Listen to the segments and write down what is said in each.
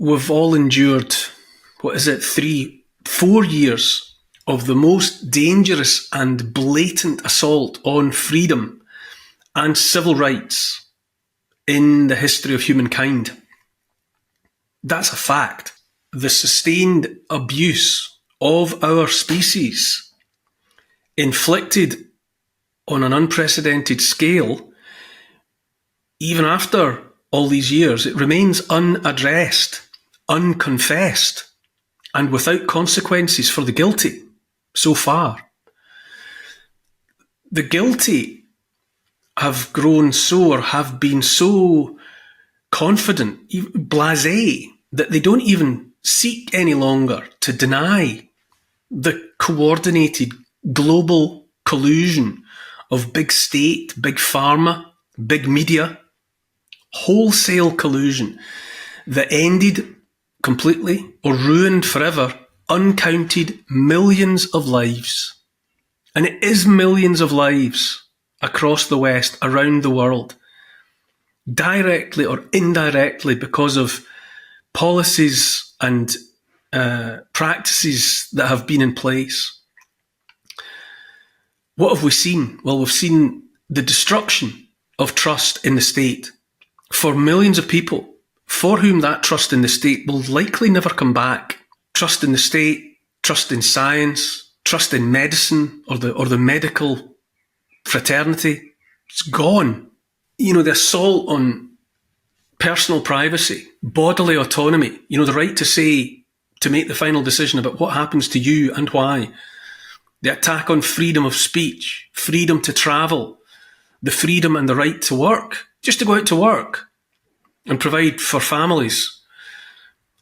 We've all endured, 4 years of the most dangerous and blatant assault on freedom and civil rights in the history of humankind. That's a fact. The sustained abuse of our species, inflicted on an unprecedented scale, even after all these years, it remains unaddressed, unconfessed, and without consequences for the guilty so far. The guilty have been so confident, blasé, that they don't even seek any longer to deny the coordinated global collusion of big state, big pharma, big media, wholesale collusion that ended completely or ruined forever uncounted millions of lives. And it is millions of lives across the West, around the world, directly or indirectly because of policies and practices that have been in place. What have we seen? Well, we've seen the destruction of trust in the state for millions of people for whom that trust in the state will likely never come back. Trust in the state, trust in science, trust in medicine or the medical fraternity, it's gone. The assault on personal privacy, bodily autonomy, the right to make the final decision about what happens to you and why. The attack on freedom of speech, freedom to travel, the freedom and the right to work, just to go out to work and provide for families.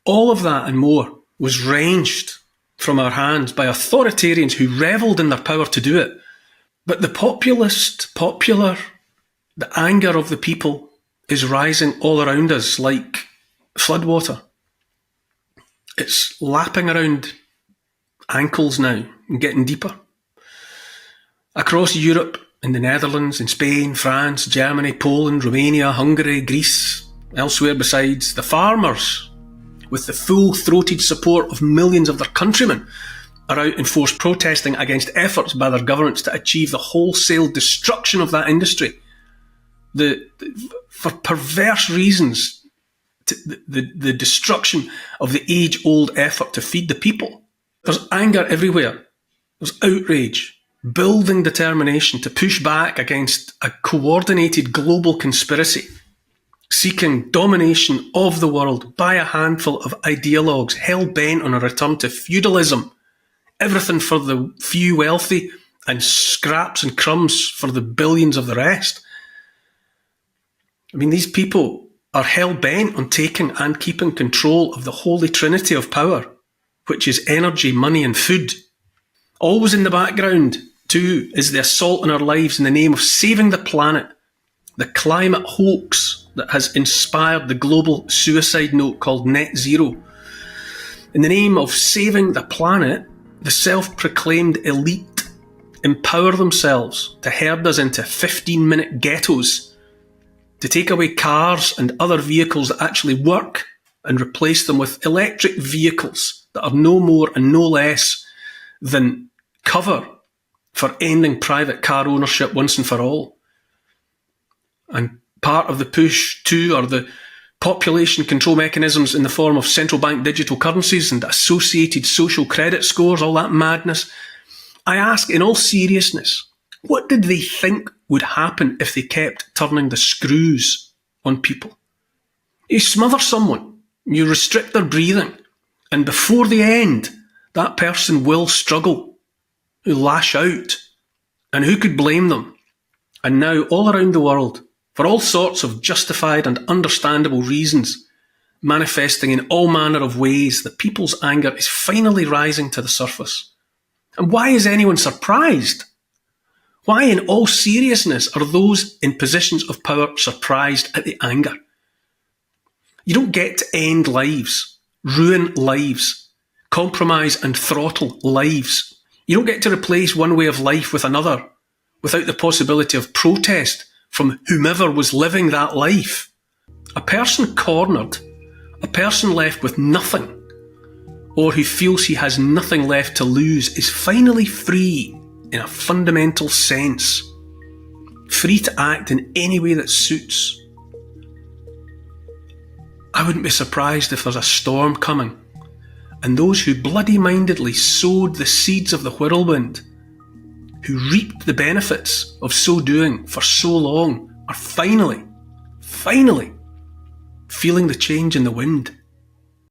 All of that and more was wrenched from our hands by authoritarians who revelled in their power to do it. But the the anger of the people is rising all around us like floodwater. It's lapping around ankles now and getting deeper. Across Europe, in the Netherlands, in Spain, France, Germany, Poland, Romania, Hungary, Greece, elsewhere besides, the farmers, with the full-throated support of millions of their countrymen, are out in force protesting against efforts by their governments to achieve the wholesale destruction of that industry. For perverse reasons, the destruction of the age-old effort to feed the people. There's anger everywhere. There's outrage, building determination to push back against a coordinated global conspiracy seeking domination of the world by a handful of ideologues hell-bent on a return to feudalism. Everything for the few wealthy and scraps and crumbs for the billions of the rest. These people are hell-bent on taking and keeping control of the holy trinity of power, which is energy, money and food. Always in the background, too, is the assault on our lives in the name of saving the planet, the climate hoax that has inspired the global suicide note called Net Zero. In the name of saving the planet, the self-proclaimed elite empower themselves to herd us into 15-minute ghettos, to take away cars and other vehicles that actually work and replace them with electric vehicles that are no more and no less than cover for ending private car ownership once and for all. And part of the push too are the population control mechanisms in the form of central bank digital currencies and associated social credit scores, all that madness. I ask in all seriousness, what did they think would happen if they kept turning the screws on people? You smother someone, you restrict their breathing, and before the end, that person will struggle, who lash out. And who could blame them? And now all around the world, for all sorts of justified and understandable reasons, manifesting in all manner of ways, the people's anger is finally rising to the surface. And why is anyone surprised? Why, in all seriousness, are those in positions of power surprised at the anger? You don't get to end lives, ruin lives, compromise and throttle lives. You don't get to replace one way of life with another without the possibility of protest from whomever was living that life. A person cornered A person left with nothing, or who feels he has nothing left to lose, is finally free in a fundamental sense, free to act in any way that suits. I wouldn't be surprised if there's a storm coming, and those who bloody-mindedly sowed the seeds of the whirlwind, who reaped the benefits of so doing for so long, are finally feeling the change in the wind.